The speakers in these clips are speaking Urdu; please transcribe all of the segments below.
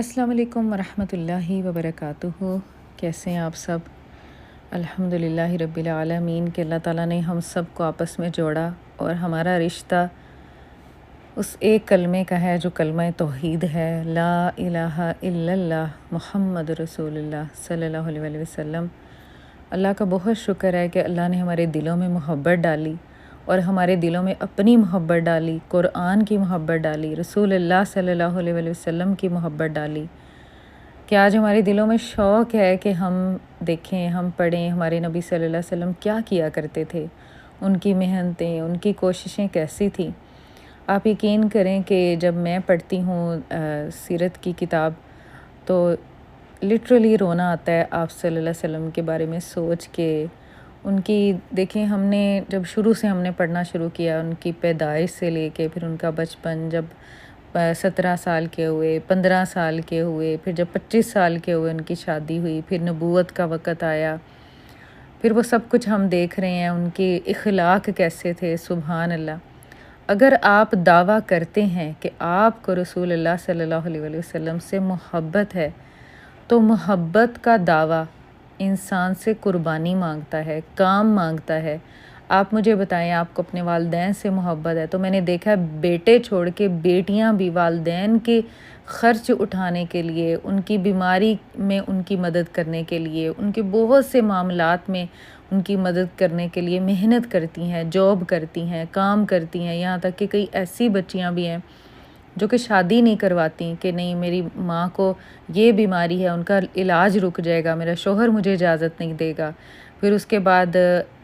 السلام علیکم ورحمۃ اللہ وبرکاتہ۔ کیسے ہیں آپ سب؟ الحمدللہ رب العالمین کہ اللہ تعالیٰ نے ہم سب کو آپس میں جوڑا اور ہمارا رشتہ اس ایک کلمے کا ہے جو کلمہ توحید ہے، لا الہ الا اللہ محمد رسول اللہ صلی اللہ علیہ وسلم۔ اللہ کا بہت شکر ہے کہ اللہ نے ہمارے دلوں میں محبت ڈالی اور ہمارے دلوں میں اپنی محبت ڈالی، قرآن کی محبت ڈالی، رسول اللہ صلی اللہ علیہ وسلم کی محبت ڈالی، کہ آج ہمارے دلوں میں شوق ہے کہ ہم دیکھیں، ہم پڑھیں ہمارے نبی صلی اللہ علیہ وسلم کیا کیا کرتے تھے، ان کی محنتیں، ان کی کوششیں کیسی تھیں۔ آپ یقین کریں کہ جب میں پڑھتی ہوں سیرت کی کتاب تو لٹرلی رونا آتا ہے آپ صلی اللہ علیہ وسلم کے بارے میں سوچ کے۔ ان کی دیکھیں، ہم نے جب شروع سے ہم نے پڑھنا شروع کیا، ان کی پیدائش سے لے کے پھر ان کا بچپن، جب 17 سال کے ہوئے، 15 سال کے ہوئے، پھر جب 25 سال کے ہوئے ان کی شادی ہوئی، پھر نبوت کا وقت آیا، پھر وہ سب کچھ ہم دیکھ رہے ہیں، ان کے اخلاق کیسے تھے، سبحان اللہ۔ اگر آپ دعویٰ کرتے ہیں کہ آپ کو رسول اللہ صلی اللہ علیہ وسلم سے محبت ہے تو محبت کا دعویٰ انسان سے قربانی مانگتا ہے، کام مانگتا ہے۔ آپ مجھے بتائیں، آپ کو اپنے والدین سے محبت ہے تو میں نے دیکھا ہے بیٹے چھوڑ کے بیٹیاں بھی والدین کے خرچ اٹھانے کے لیے، ان کی بیماری میں ان کی مدد کرنے کے لیے، ان کے بہت سے معاملات میں ان کی مدد کرنے کے لیے محنت کرتی ہیں، جاب کرتی ہیں، کام کرتی ہیں۔ یہاں تک کہ کئی ایسی بچیاں بھی ہیں جو کہ شادی نہیں کرواتی کہ نہیں، میری ماں کو یہ بیماری ہے، ان کا علاج رک جائے گا، میرا شوہر مجھے اجازت نہیں دے گا۔ پھر اس کے بعد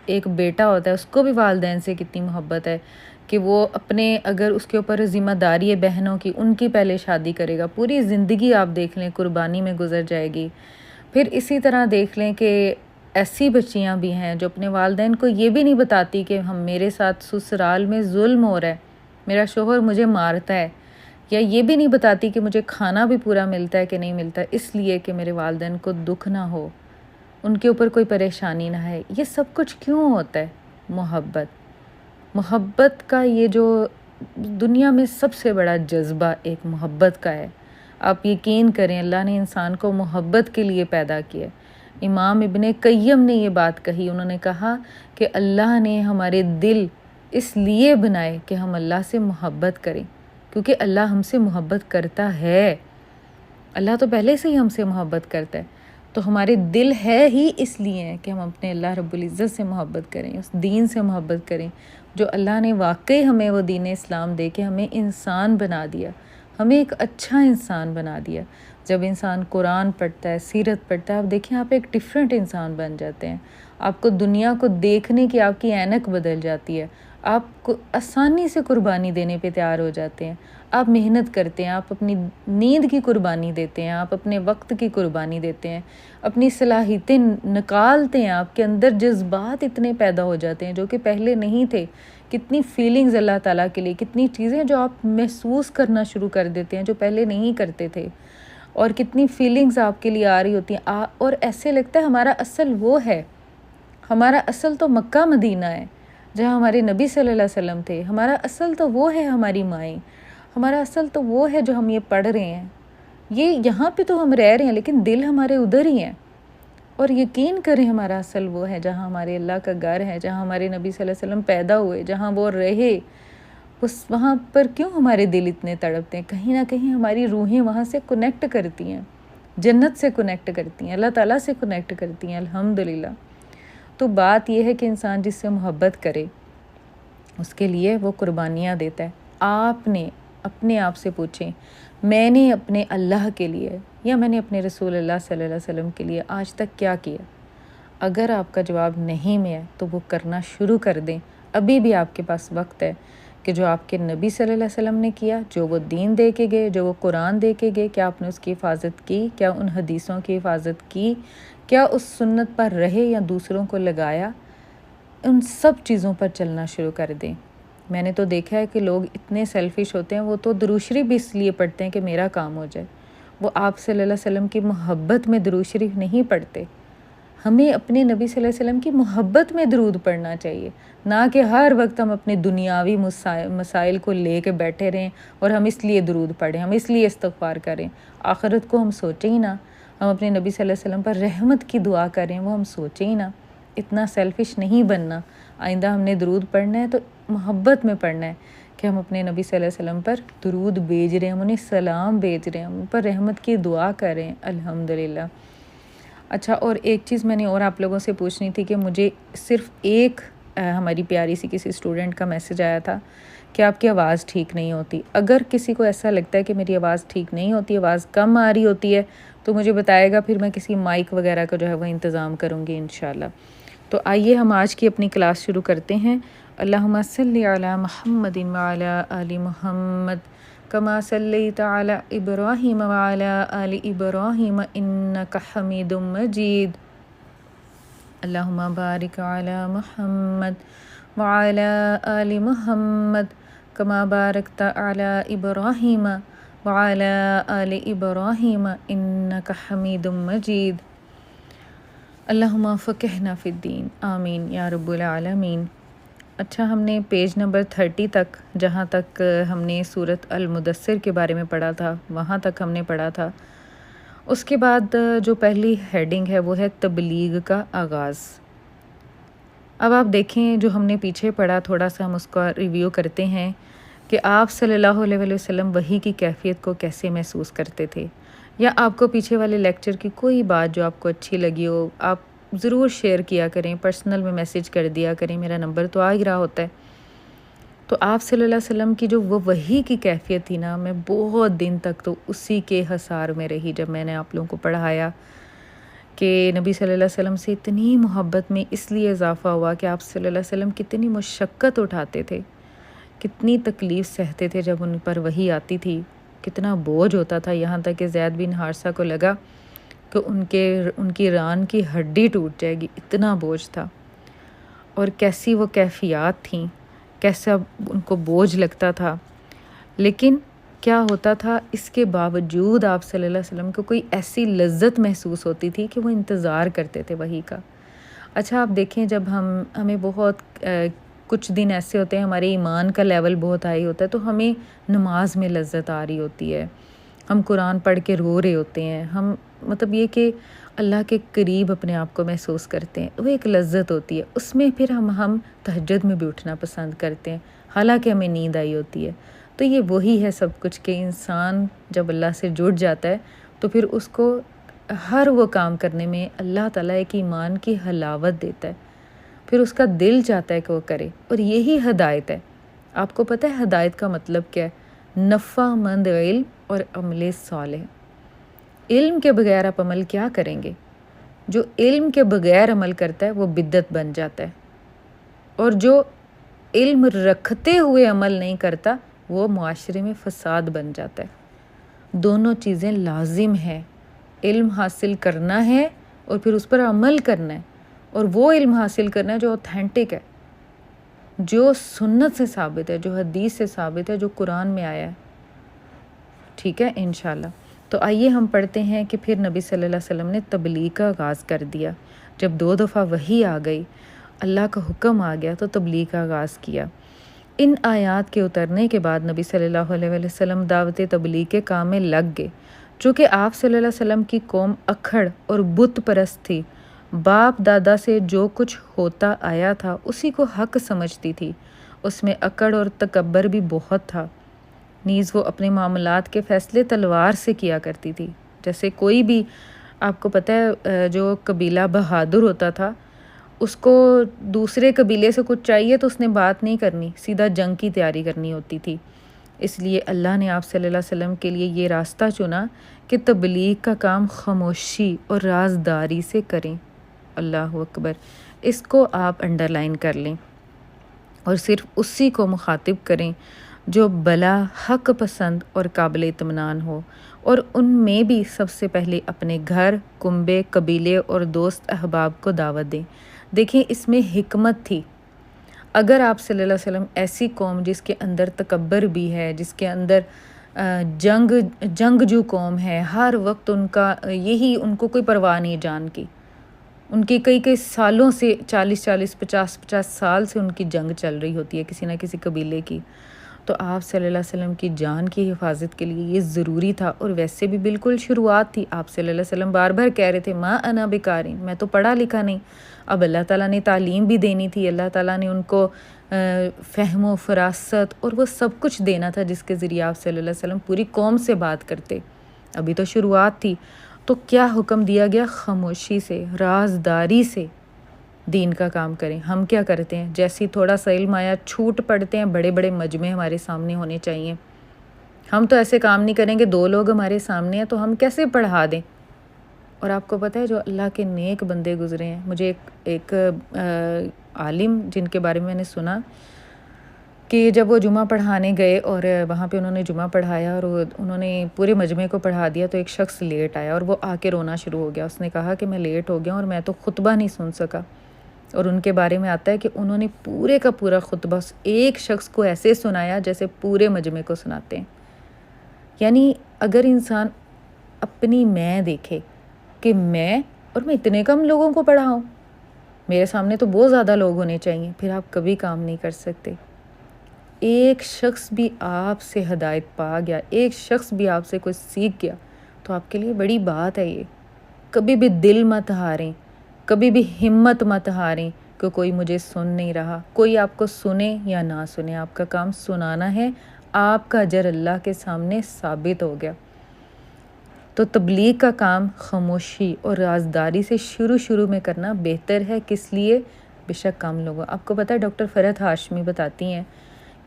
ایک بیٹا ہوتا ہے، اس کو بھی والدین سے کتنی محبت ہے کہ وہ اپنے، اگر اس کے اوپر ذمہ داری ہے بہنوں کی، ان کی پہلے شادی کرے گا، پوری زندگی آپ دیکھ لیں قربانی میں گزر جائے گی۔ پھر اسی طرح دیکھ لیں کہ ایسی بچیاں بھی ہیں جو اپنے والدین کو یہ بھی نہیں بتاتی کہ میرے ساتھ سسرال میں ظلم ہو رہا ہے، میرا شوہر مجھے مارتا ہے، یا یہ بھی نہیں بتاتی کہ مجھے کھانا بھی پورا ملتا ہے کہ نہیں ملتا، اس لیے کہ میرے والدین کو دکھ نہ ہو، ان کے اوپر کوئی پریشانی نہ ہے۔ یہ سب کچھ کیوں ہوتا ہے؟ محبت کا یہ جو دنیا میں سب سے بڑا جذبہ ایک محبت کا ہے۔ آپ یقین کریں، اللہ نے انسان کو محبت کے لیے پیدا کیا ہے۔ امام ابن قیم نے یہ بات کہی، انہوں نے کہا کہ اللہ نے ہمارے دل اس لیے بنائے کہ ہم اللہ سے محبت کریں، کیونکہ اللہ ہم سے محبت کرتا ہے۔ اللہ تو پہلے سے ہی ہم سے محبت کرتا ہے، تو ہمارے دل ہے ہی اس لیے کہ ہم اپنے اللہ رب العزت سے محبت کریں، اس دین سے محبت کریں جو اللہ نے واقعی ہمیں وہ دین اسلام دے کے ہمیں انسان بنا دیا، ہمیں ایک اچھا انسان بنا دیا۔ جب انسان قرآن پڑھتا ہے، سیرت پڑھتا ہے، آپ دیکھیں آپ ایک ڈیفرنٹ انسان بن جاتے ہیں۔ آپ کو دنیا کو دیکھنے کی آپ کی عینک بدل جاتی ہے، آپ کو آسانی سے قربانی دینے پہ تیار ہو جاتے ہیں، آپ محنت کرتے ہیں، آپ اپنی نیند کی قربانی دیتے ہیں، آپ اپنے وقت کی قربانی دیتے ہیں، اپنی صلاحیتیں نکالتے ہیں، آپ کے اندر جذبات اتنے پیدا ہو جاتے ہیں جو کہ پہلے نہیں تھے۔ کتنی فیلنگز اللہ تعالیٰ کے لیے، کتنی چیزیں جو آپ محسوس کرنا شروع کر دیتے ہیں جو پہلے نہیں کرتے تھے، اور کتنی فیلنگز آپ کے لیے آ رہی ہوتی ہیں، اور ایسے لگتا ہے ہمارا اصل وہ ہے، ہمارا اصل تو مکہ مدینہ ہے جہاں ہمارے نبی صلی اللہ علیہ وسلم تھے، ہمارا اصل تو وہ ہے، ہماری مائیں، ہمارا اصل تو وہ ہے جو ہم یہ پڑھ رہے ہیں، یہ یہاں پہ تو ہم رہ رہے ہیں لیکن دل ہمارے ادھر ہی ہیں۔ اور یقین کریں ہمارا اصل وہ ہے جہاں ہمارے اللہ کا گھر ہے، جہاں ہمارے نبی صلی اللہ علیہ وسلم پیدا ہوئے، جہاں وہ رہے، وہاں پر کیوں ہمارے دل اتنے تڑپتے ہیں؟ کہیں نہ کہیں ہماری روحیں وہاں سے کنیکٹ کرتی ہیں، جنت سے کنیکٹ کرتی ہیں، اللہ تعالیٰ سے کنیکٹ کرتی ہیں، الحمدللہ۔ تو بات یہ ہے کہ انسان جس سے محبت کرے اس کے لیے وہ قربانیاں دیتا ہے۔ آپ نے اپنے آپ سے پوچھیں، میں نے اپنے اللہ کے لیے یا میں نے اپنے رسول اللہ صلی اللہ علیہ وسلم کے لیے آج تک کیا کیا؟ اگر آپ کا جواب نہیں میں ہے تو وہ کرنا شروع کر دیں، ابھی بھی آپ کے پاس وقت ہے کہ جو آپ کے نبی صلی اللہ علیہ وسلم نے کیا، جو وہ دین دے کے گئے، جو وہ قرآن دے کے گئے، کیا آپ نے اس کی حفاظت کی؟ کیا ان حدیثوں کی حفاظت کی؟ کیا اس سنت پر رہے یا دوسروں کو لگایا؟ ان سب چیزوں پر چلنا شروع کر دیں۔ میں نے تو دیکھا ہے کہ لوگ اتنے سیلفش ہوتے ہیں، وہ تو درود شریف بھی اس لیے پڑھتے ہیں کہ میرا کام ہو جائے، وہ آپ صلی اللہ علیہ وسلم کی محبت میں درود شریف نہیں پڑھتے۔ ہمیں اپنے نبی صلی اللہ علیہ وسلم کی محبت میں درود پڑھنا چاہیے، نہ کہ ہر وقت ہم اپنے دنیاوی مسائل کو لے کے بیٹھے رہیں اور ہم اس لیے درود پڑھیں، ہم اس لیے استغفار کریں، آخرت کو ہم سوچیں ہی نہ، ہم اپنے نبی صلی اللہ علیہ وسلم پر رحمت کی دعا کریں، وہ ہم سوچیں ہی نہ، اتنا سیلفش نہیں بننا۔ آئندہ ہم نے درود پڑھنا ہے تو محبت میں پڑھنا ہے کہ ہم اپنے نبی صلی اللہ علیہ وسلم پر درود بھیج رہے ہیں، ہم انہیں سلام بھیج رہے ہیں، ہم ان پر رحمت کی دعا کریں، الحمدللہ۔ اچھا، اور ایک چیز میں نے اور آپ لوگوں سے پوچھنی تھی کہ مجھے صرف ایک ہماری پیاری سی کسی اسٹوڈنٹ کا میسج آیا تھا کہ آپ کی آواز ٹھیک نہیں ہوتی۔ اگر کسی کو ایسا لگتا ہے کہ میری آواز ٹھیک نہیں ہوتی، آواز کم آ رہی ہوتی ہے، تو مجھے بتائے گا، پھر میں کسی مائک وغیرہ کا جو ہے وہ انتظام کروں گی انشاءاللہ۔ تو آئیے ہم آج کی اپنی کلاس شروع کرتے ہیں۔ اللہم صلی علی محمد وعلی آل محمد کما صلیت علی ابراہیم وعلی آل ابراہیم انک حمید مجید۔ اللہم بارک علی محمد وعلی آل محمد کما بارکت علی ابراہیم وعلی آل ابراہیم انک حمید مجید۔ اللہم فقہنا فی الدین، آمین یا رب العالمین۔ اچھا، ہم نے پیج نمبر 30 تک، جہاں تک ہم نے سورۃ المدثر کے بارے میں پڑھا تھا وہاں تک ہم نے پڑھا تھا۔ اس کے بعد جو پہلی ہیڈنگ ہے وہ ہے تبلیغ کا آغاز۔ اب آپ دیکھیں جو ہم نے پیچھے پڑھا، تھوڑا سا ہم اس کا ریویو کرتے ہیں کہ آپ صلی اللہ علیہ وسلم وحی کی کیفیت کو کیسے محسوس کرتے تھے، یا آپ کو پیچھے والے لیکچر کی کوئی بات جو آپ کو اچھی لگی ہو آپ ضرور شیئر کیا کریں، پرسنل میں میسیج کر دیا کریں، میرا نمبر تو آ ہی رہا ہوتا ہے۔ تو آپ صلی اللہ علیہ وسلم کی جو وہ وحی کی کیفیت تھی نا، میں بہت دن تک تو اسی کے حصار میں رہی جب میں نے آپ لوگوں کو پڑھایا کہ نبی صلی اللہ علیہ وسلم سے اتنی محبت میں اس لیے اضافہ ہوا کہ آپ صلی اللہ علیہ وسلم کتنی مشقت اٹھاتے تھے، کتنی تکلیف سہتے تھے جب ان پر وحی آتی تھی، کتنا بوجھ ہوتا تھا، یہاں تک کہ زید بن حارثہ کو لگا کہ ان کی ران کی ہڈی ٹوٹ جائے گی، اتنا بوجھ تھا۔ اور کیسی وہ کیفیات تھیں، کیسا ان کو بوجھ لگتا تھا، لیکن کیا ہوتا تھا، اس کے باوجود آپ صلی اللہ علیہ وسلم کو کوئی ایسی لذت محسوس ہوتی تھی کہ وہ انتظار کرتے تھے وحی کا۔ اچھا، آپ دیکھیں جب ہمیں بہت کچھ دن ایسے ہوتے ہیں، ہمارے ایمان کا لیول بہت ہائی ہوتا ہے، تو ہمیں نماز میں لذت آ رہی ہوتی ہے، ہم قرآن پڑھ کے رو رہے ہوتے ہیں، ہم مطلب یہ کہ اللہ کے قریب اپنے آپ کو محسوس کرتے ہیں، وہ ایک لذت ہوتی ہے، اس میں پھر ہم تہجد میں بھی اٹھنا پسند کرتے ہیں حالانکہ ہمیں نیند آئی ہوتی ہے۔ تو یہ وہی ہے سب کچھ کہ انسان جب اللہ سے جڑ جاتا ہے تو پھر اس کو ہر وہ کام کرنے میں اللہ تعالیٰ ایک ایمان کی حلاوت دیتا ہے، پھر اس کا دل چاہتا ہے کہ وہ کرے، اور یہی ہدایت ہے۔ آپ کو پتہ ہے ہدایت کا مطلب کیا ہے؟ نفع مند علم اور عمل صالح۔ علم کے بغیر آپ عمل کیا کریں گے؟ جو علم کے بغیر عمل کرتا ہے وہ بدعت بن جاتا ہے، اور جو علم رکھتے ہوئے عمل نہیں کرتا وہ معاشرے میں فساد بن جاتا ہے۔ دونوں چیزیں لازم ہیں، علم حاصل کرنا ہے اور پھر اس پر عمل کرنا ہے، اور وہ علم حاصل کرنا ہے جو اوتھینٹک ہے، جو سنت سے ثابت ہے، جو حدیث سے ثابت ہے، جو قرآن میں آیا ہے۔ ٹھیک ہے انشاءاللہ۔ تو آئیے ہم پڑھتے ہیں کہ پھر نبی صلی اللہ علیہ وسلم نے تبلیغ کا آغاز کر دیا۔ جب 2 دفعہ وحی آ گئی، اللہ کا حکم آ گیا، تو تبلیغ کا آغاز کیا۔ ان آیات کے اترنے کے بعد نبی صلی اللہ علیہ وسلم دعوت تبلیغ کے کام میں لگ گئے۔ چونکہ آپ صلی اللہ علیہ وسلم کی قوم اکھڑ اور بت پرست تھی، باپ دادا سے جو کچھ ہوتا آیا تھا اسی کو حق سمجھتی تھی، اس میں اکڑ اور تکبر بھی بہت تھا، نیز وہ اپنے معاملات کے فیصلے تلوار سے کیا کرتی تھی۔ جیسے کوئی بھی، آپ کو پتہ ہے جو قبیلہ بہادر ہوتا تھا، اس کو دوسرے قبیلے سے کچھ چاہیے تو اس نے بات نہیں کرنی، سیدھا جنگ کی تیاری کرنی ہوتی تھی۔ اس لیے اللہ نے آپ صلی اللہ علیہ وسلم کے لیے یہ راستہ چنا کہ تبلیغ کا کام خاموشی اور رازداری سے کریں۔ اللہ اکبر، اس کو آپ انڈر لائن کر لیں اور صرف اسی کو مخاطب کریں جو بلا حق پسند اور قابل اطمینان ہو، اور ان میں بھی سب سے پہلے اپنے گھر، کنبے، قبیلے اور دوست احباب کو دعوت دیں۔ دیکھیں اس میں حکمت تھی۔ اگر آپ صلی اللہ علیہ وسلم ایسی قوم جس کے اندر تکبر بھی ہے، جس کے اندر جنگ جو قوم ہے، ہر وقت ان کا یہی، ان کو کوئی پرواہ نہیں جان کی، ان کی کئی کئی سالوں سے 40 سال سے ان کی جنگ چل رہی ہوتی ہے کسی نہ کسی قبیلے کی. تو آپ صلی اللہ علیہ وسلم کی جان کی حفاظت کے لیے یہ ضروری تھا. اور ویسے بھی بالکل شروعات تھی. آپ صلی اللہ علیہ وسلم بار بار کہہ رہے تھے ما انا بقاری، میں تو پڑھا لکھا نہیں. اب اللہ تعالیٰ نے تعلیم بھی دینی تھی، اللہ تعالیٰ نے ان کو فہم و فراست اور وہ سب کچھ دینا تھا جس کے ذریعے آپ صلی اللہ علیہ وسلم پوری قوم سے بات کرتے. ابھی تو شروعات تھی. تو کیا حکم دیا گیا؟ خاموشی سے، رازداری سے دین کا کام کریں. ہم کیا کرتے ہیں؟ جیسی تھوڑا سا علم آیا چھوٹ پڑتے ہیں. بڑے بڑے مجمع ہمارے سامنے ہونے چاہیے. ہم تو ایسے کام نہیں کریں گے. 2 لوگ ہمارے سامنے ہیں تو ہم کیسے پڑھا دیں؟ اور آپ کو پتہ ہے جو اللہ کے نیک بندے گزرے ہیں، مجھے ایک عالم جن کے بارے میں نے سنا کہ جب وہ جمعہ پڑھانے گئے اور وہاں پہ انہوں نے جمعہ پڑھایا اور انہوں نے پورے مجمع کو پڑھا دیا، تو ایک شخص لیٹ آیا اور وہ آ کے رونا شروع ہو گیا. اس نے کہا کہ میں لیٹ ہو گیا اور میں تو خطبہ نہیں سن سکا. اور ان کے بارے میں آتا ہے کہ انہوں نے پورے کا پورا خطبہ ایک شخص کو ایسے سنایا جیسے پورے مجمع کو سناتے ہیں. یعنی اگر انسان اپنی میں دیکھے کہ میں اتنے کم لوگوں کو پڑھاؤں، میرے سامنے تو بہت زیادہ لوگ ہونے چاہیے، پھر آپ کبھی کام نہیں کر سکتے. ایک شخص بھی آپ سے ہدایت پا گیا، ایک شخص بھی آپ سے کچھ سیکھ گیا تو آپ کے لیے بڑی بات ہے. یہ کبھی بھی دل مت ہاریں، کبھی بھی ہمت مت ہاریں کہ کوئی مجھے سن نہیں رہا. کوئی آپ کو سنے یا نہ سنے، آپ کا کام سنانا ہے. آپ کا اجر اللہ کے سامنے ثابت ہو گیا. تو تبلیغ کا کام خاموشی اور رازداری سے شروع میں کرنا بہتر ہے. کس لیے؟ بے شک کام لوگوں. آپ کو پتہ ہے ڈاکٹر فرحت ہاشمی بتاتی ہیں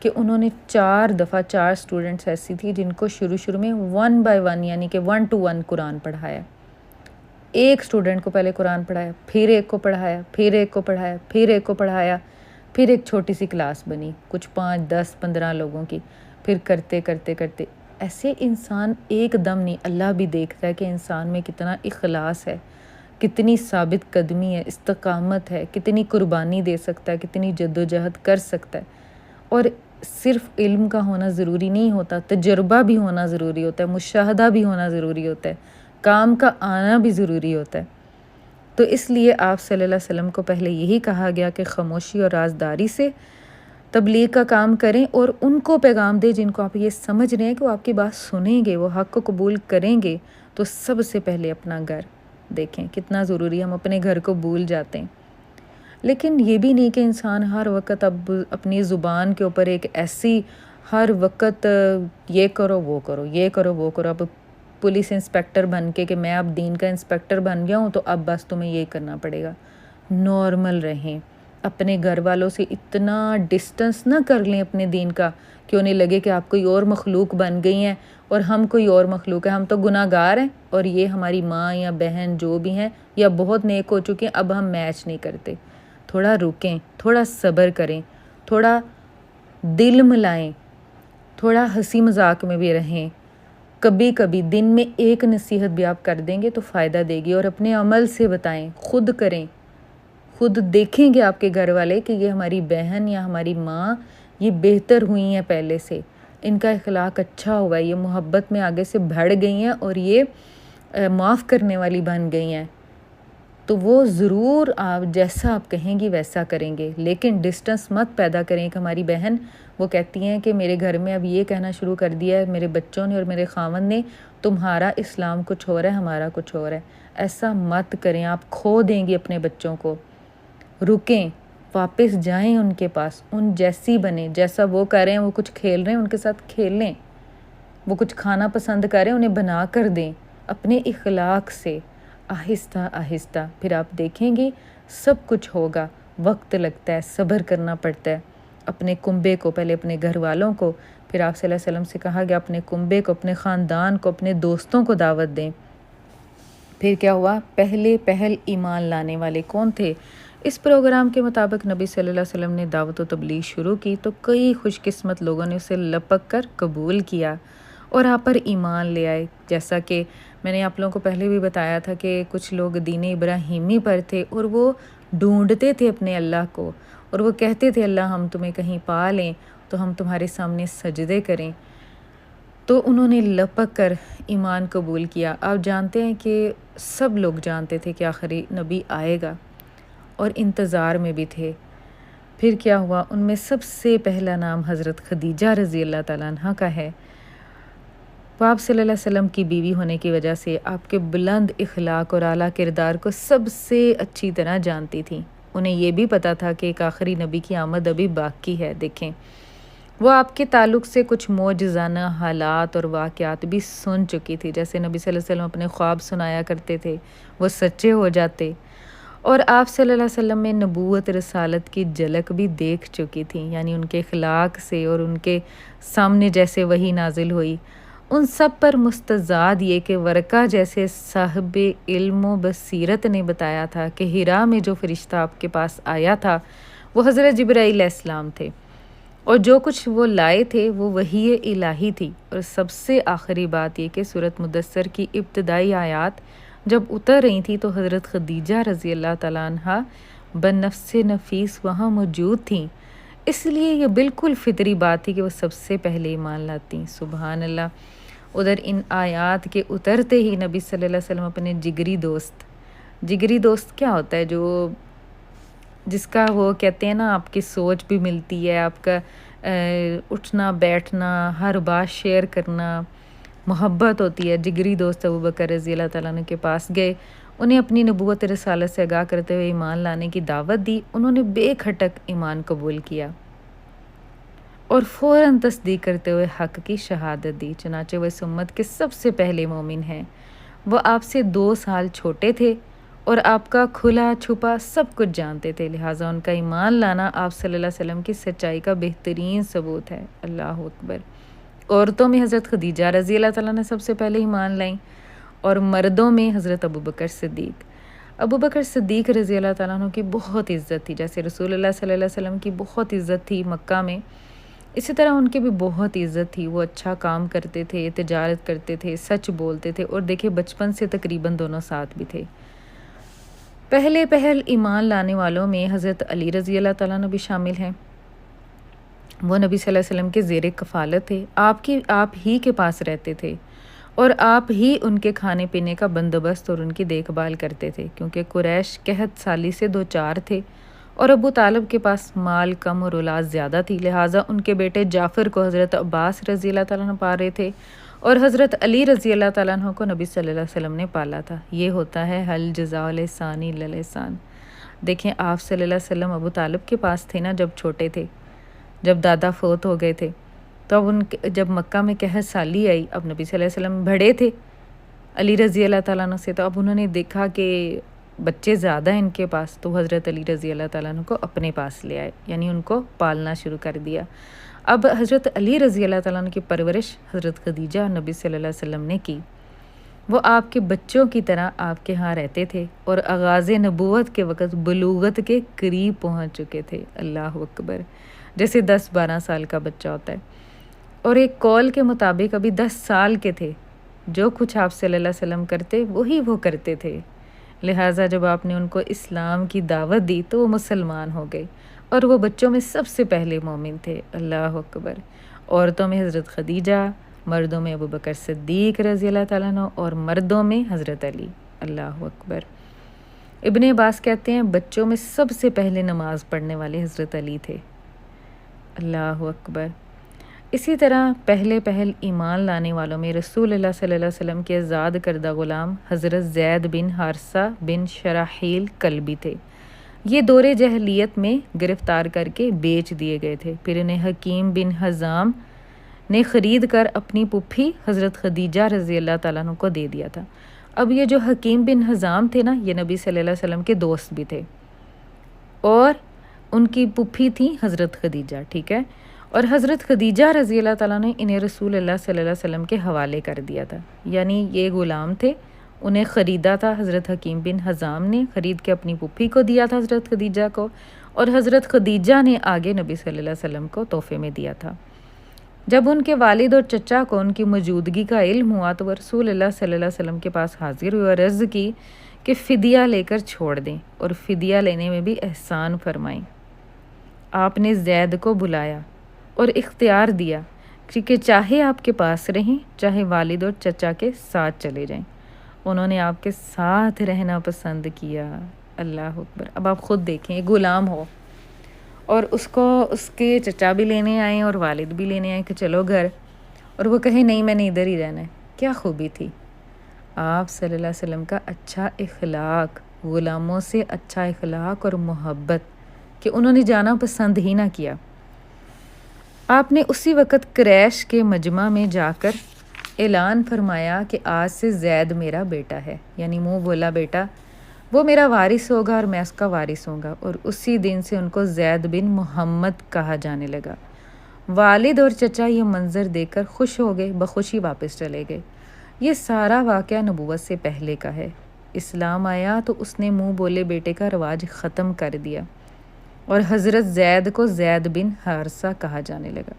کہ انہوں نے 4 دفعہ 4 اسٹوڈنٹس ایسی تھی جن کو شروع میں 1 by 1 یعنی کہ 1 to 1 قرآن پڑھایا. ایک اسٹوڈنٹ کو پہلے قرآن پڑھایا، پھر ایک کو پڑھایا، پھر ایک کو پڑھایا، پھر ایک کو پڑھایا، پھر ایک چھوٹی سی کلاس بنی کچھ 5 10 15 لوگوں کی. پھر کرتے ایسے انسان ایک دم نہیں. اللہ بھی دیکھتا ہے کہ انسان میں کتنا اخلاص ہے، کتنی ثابت قدمی ہے، استقامت ہے، کتنی قربانی دے سکتا ہے، کتنی جدوجہد کر سکتا ہے. اور صرف علم کا ہونا ضروری نہیں ہوتا، تجربہ بھی ہونا ضروری ہوتا ہے، مشاہدہ بھی ہونا ضروری ہوتا ہے، کام کا آنا بھی ضروری ہوتا ہے. تو اس لیے آپ صلی اللہ علیہ وسلم کو پہلے یہی کہا گیا کہ خاموشی اور رازداری سے تبلیغ کا کام کریں اور ان کو پیغام دیں جن کو آپ یہ سمجھ رہے ہیں کہ وہ آپ کی بات سنیں گے، وہ حق کو قبول کریں گے. تو سب سے پہلے اپنا گھر دیکھیں کتنا ضروری ہے. ہم اپنے گھر کو بھول جاتے ہیں. لیکن یہ بھی نہیں کہ انسان ہر وقت اب اپنی زبان کے اوپر ایک ایسی ہر وقت یہ کرو وہ کرو، یہ کرو وہ کرو. اب پولیس انسپیکٹر بن کے کہ میں اب دین کا انسپیکٹر بن گیا ہوں تو اب بس تمہیں یہ کرنا پڑے گا. نارمل رہیں. اپنے گھر والوں سے اتنا ڈسٹنس نہ کر لیں اپنے دین کا کہ انہیں لگے کہ آپ کوئی اور مخلوق بن گئی ہیں اور ہم کوئی اور مخلوق ہیں. ہم تو گناہ گار ہیں اور یہ ہماری ماں یا بہن جو بھی ہیں یا بہت نیک ہو چکے ہیں، اب ہم میچ نہیں کرتے. تھوڑا رکیں، تھوڑا صبر کریں، تھوڑا دل ملائیں، تھوڑا ہنسی مذاق میں بھی رہیں. کبھی کبھی دن میں ایک نصیحت بھی آپ کر دیں گے تو فائدہ دے گی. اور اپنے عمل سے بتائیں، خود کریں. خود دیکھیں گے آپ کے گھر والے کہ یہ ہماری بہن یا ہماری ماں یہ بہتر ہوئی ہیں پہلے سے، ان کا اخلاق اچھا ہوا ہے، یہ محبت میں آگے سے بڑھ گئی ہیں اور یہ معاف کرنے والی بن گئی ہیں. تو وہ ضرور آپ جیسا آپ کہیں گی ویسا کریں گے. لیکن ڈسٹنس مت پیدا کریں کہ ہماری بہن وہ کہتی ہیں کہ میرے گھر میں اب یہ کہنا شروع کر دیا ہے میرے بچوں نے اور میرے خاوند نے، تمہارا اسلام کچھ اور ہے، ہمارا کچھ اور ہے. ایسا مت کریں. آپ کھو دیں گی اپنے بچوں کو. رکیں، واپس جائیں ان کے پاس، ان جیسی بنیں. جیسا وہ کر رہے ہیں، وہ کچھ کھیل رہے ہیں ان کے ساتھ کھیلیں، وہ کچھ کھانا پسند کر رہے ہیں انہیں بنا کر دیں اپنے اخلاق سے. آہستہ آہستہ پھر آپ دیکھیں گی سب کچھ ہوگا. وقت لگتا ہے، صبر کرنا پڑتا ہے. اپنے کنبے کو، پہلے اپنے گھر والوں کو، پھر آپ صلی اللہ علیہ وسلم سے کہا گیا اپنے کنبے کو، اپنے خاندان کو، اپنے دوستوں کو دعوت دیں. پھر کیا ہوا؟ پہل ایمان لانے والے کون تھے؟ اس پروگرام کے مطابق نبی صلی اللہ علیہ وسلم نے دعوت و تبلیغ شروع کی تو کئی خوش قسمت لوگوں نے اسے لپک کر قبول کیا اور آپ پر ایمان لے آئے. جیسا کہ میں نے آپ لوگوں کو پہلے بھی بتایا تھا کہ کچھ لوگ دین ابراہیمی پر تھے اور وہ ڈھونڈتے تھے اپنے اللہ کو اور وہ کہتے تھے اللہ ہم تمہیں کہیں پا لیں تو ہم تمہارے سامنے سجدے کریں. تو انہوں نے لپک کر ایمان قبول کیا۔ آپ جانتے ہیں کہ سب لوگ جانتے تھے کہ آخری نبی آئے گا اور انتظار میں بھی تھے۔ پھر کیا ہوا، ان میں سب سے پہلا نام حضرت خدیجہ رضی اللہ تعالیٰ عنہ کا ہے۔ وہ آپ صلی اللہ علیہ وسلم کی بیوی ہونے کی وجہ سے آپ کے بلند اخلاق اور اعلیٰ کردار کو سب سے اچھی طرح جانتی تھیں۔ انہیں یہ بھی پتہ تھا کہ ایک آخری نبی کی آمد ابھی باقی ہے۔ دیکھیں، وہ آپ کے تعلق سے کچھ معجزانہ حالات اور واقعات بھی سن چکی تھی، جیسے نبی صلی اللہ علیہ وسلم اپنے خواب سنایا کرتے تھے، وہ سچے ہو جاتے، اور آپ صلی اللہ علیہ وسلم میں نبوت رسالت کی جھلک بھی دیکھ چکی تھیں، یعنی ان کے اخلاق سے اور ان کے سامنے جیسے وحی نازل ہوئی، ان سب پر مستزاد یہ کہ ورقہ جیسے صاحب علم و بصیرت نے بتایا تھا کہ ہرا میں جو فرشتہ آپ کے پاس آیا تھا وہ حضرت جبرائیل علیہ السلام تھے، اور جو کچھ وہ لائے تھے وہ وحی الہی تھی۔ اور سب سے آخری بات یہ کہ سورۃ مدثر کی ابتدائی آیات جب اتر رہی تھی تو حضرت خدیجہ رضی اللہ تعالیٰ عنہ بنفس نفیس وہاں موجود تھیں، اس لیے یہ بالکل فطری بات تھی کہ وہ سب سے پہلے ایمان لاتی۔ سبحان اللہ۔ ادھر ان آیات کے اترتے ہی نبی صلی اللہ علیہ وسلم اپنے جگری دوست کیا ہوتا ہے، جس کا وہ کہتے ہیں نا آپ کی سوچ بھی ملتی ہے، آپ کا اٹھنا بیٹھنا ہر بات شیئر کرنا، محبت ہوتی ہے۔ جگری دوست ابو بکر رضی اللہ تعالیٰ عنہ کے پاس گئے، انہیں اپنی نبوت رسالت سے آگاہ کرتے ہوئے ایمان لانے کی دعوت دی۔ انہوں نے بے کھٹک ایمان قبول کیا اور فوراً تصدیق کرتے ہوئے حق کی شہادت دی، چنانچہ وہ اس امت کے سب سے پہلے مومن ہیں۔ وہ آپ سے 2 سال چھوٹے تھے اور آپ کا کھلا چھپا سب کچھ جانتے تھے، لہٰذا ان کا ایمان لانا آپ صلی اللہ علیہ وسلم کی سچائی کا بہترین ثبوت ہے۔ اللہ اکبر۔ عورتوں میں حضرت خدیجہ رضی اللہ تعالیٰ نے سب سے پہلے ایمان لائیں، اور مردوں میں حضرت ابو بکر صدیق رضی اللہ تعالیٰ عنہ کی بہت عزت تھی، جیسے رسول اللہ صلی اللہ علیہ وسلم کی بہت عزت تھی مکہ میں، اسی طرح ان کی بھی بہت عزت تھی۔ وہ اچھا کام کرتے تھے، تجارت کرتے تھے، سچ بولتے تھے، اور دیکھیں بچپن سے تقریباً دونوں ساتھ بھی تھے۔ پہل ایمان لانے والوں میں حضرت علی رضی اللہ تعالیٰ عنہ بھی شامل ہیں۔ وہ نبی صلی اللہ علیہ وسلم کے زیر کفالت تھے، آپ ہی کے پاس رہتے تھے، اور آپ ہی ان کے کھانے پینے کا بندوبست اور ان کی دیکھ بھال کرتے تھے، کیونکہ قریش قحط سالی سے 2 تھے اور ابو طالب کے پاس مال کم اور اولاد زیادہ تھی، لہٰذا ان کے بیٹے جعفر کو حضرت عباس رضی اللہ تعالیٰ عنہ پا رہے تھے، اور حضرت علی رضی اللہ تعالیٰ عنہ کو نبی صلی اللہ علیہ وسلم نے پالا تھا۔ یہ ہوتا ہے حل جزاء الاحسان الا الاحسان۔ دیکھیں آپ صلی اللہ علیہ وسلم ابو طالب کے پاس تھے نا جب چھوٹے تھے، جب دادا فوت ہو گئے تھے، تو اب جب مکہ میں قحط سالی آئی، اب نبی صلی اللہ علیہ وسلم بڑے تھے علی رضی اللہ تعالیٰ عنہ سے، تو اب انہوں نے دیکھا کہ بچے زیادہ ہیں ان کے پاس، تو حضرت علی رضی اللہ تعالیٰ عنہ کو اپنے پاس لے آئے، یعنی ان کو پالنا شروع کر دیا۔ اب حضرت علی رضی اللہ تعالیٰ عنہ کی پرورش حضرت خدیجہ نبی صلی اللہ علیہ وسلم نے کی۔ وہ آپ کے بچوں کی طرح آپ کے ہاں رہتے تھے اور آغاز نبوت کے وقت بلوغت کے قریب پہنچ چکے تھے۔ اللہ اکبر۔ جیسے 10-12 سال کا بچہ ہوتا ہے، اور ایک قول کے مطابق ابھی 10 سال کے تھے۔ جو کچھ آپ صلی اللہ علیہ وسلم کرتے وہی وہ کرتے تھے، لہٰذا جب آپ نے ان کو اسلام کی دعوت دی تو وہ مسلمان ہو گئے، اور وہ بچوں میں سب سے پہلے مومن تھے۔ اللہ اکبر۔ عورتوں میں حضرت خدیجہ، مردوں میں ابو بکر صدیق رضی اللہ تعالیٰ عنہ، اور مردوں میں حضرت علی۔ اللہ اکبر۔ ابن عباس کہتے ہیں بچوں میں سب سے پہلے نماز پڑھنے والے حضرت علی تھے۔ اللہ اکبر۔ اسی طرح پہل ایمان لانے والوں میں رسول اللہ صلی اللہ علیہ وسلم کے آزاد کردہ غلام حضرت زید بن حارثہ بن شراحیل کلبی تھے۔ یہ دور جاہلیت میں گرفتار کر کے بیچ دیے گئے تھے، پھر انہیں حکیم بن حزام نے خرید کر اپنی پھوپھی حضرت خدیجہ رضی اللہ تعالیٰ عنہ کو دے دیا تھا۔ اب یہ جو حکیم بن حزام تھے نا، یہ نبی صلی اللہ علیہ وسلم کے دوست بھی تھے، اور ان کی پھوپھی تھی حضرت خدیجہ، ٹھیک ہے، اور حضرت خدیجہ رضی اللہ تعالیٰ نے انہیں رسول اللہ صلی اللہ علیہ وسلم کے حوالے کر دیا تھا، یعنی یہ غلام تھے، انہیں خریدا تھا حضرت حکیم بن حزام نے، خرید کے اپنی پھوپھی کو دیا تھا حضرت خدیجہ کو، اور حضرت خدیجہ نے آگے نبی صلی اللہ علیہ وسلم کو تحفے میں دیا تھا۔ جب ان کے والد اور چچا کو ان کی موجودگی کا علم ہوا تو وہ رسول اللہ صلی اللہ علیہ وسلم کے پاس حاضر ہوئے اور عرض کی کہ فدیہ لے کر چھوڑ دیں، اور فدیہ لینے میں بھی احسان فرمائیں۔ آپ نے زید کو بلایا اور اختیار دیا کہ چاہے آپ کے پاس رہیں، چاہے والد اور چچا کے ساتھ چلے جائیں، انہوں نے آپ کے ساتھ رہنا پسند کیا۔ اللہ اکبر۔ اب آپ خود دیکھیں، ایک غلام ہو اور اس کو اس کے چچا بھی لینے آئیں اور والد بھی لینے آئیں کہ چلو گھر، اور وہ کہے نہیں میں نے ادھر ہی رہنا ہے۔ کیا خوبی تھی آپ صلی اللہ علیہ وسلم کا اچھا اخلاق، غلاموں سے اچھا اخلاق اور محبت کہ انہوں نے جانا پسند ہی نہ کیا۔ آپ نے اسی وقت قریش کے مجمع میں جا کر اعلان فرمایا کہ آج سے زید میرا بیٹا ہے، یعنی منہ بولا بیٹا، وہ میرا وارث ہوگا اور میں اس کا وارث ہوں گا، اور اسی دن سے ان کو زید بن محمد کہا جانے لگا۔ والد اور چچا یہ منظر دیکھ کر خوش ہو گئے، بخوشی واپس چلے گئے۔ یہ سارا واقعہ نبوت سے پہلے کا ہے۔ اسلام آیا تو اس نے منہ بولے بیٹے کا رواج ختم کر دیا اور حضرت زید کو زید بن حارثہ کہا جانے لگا۔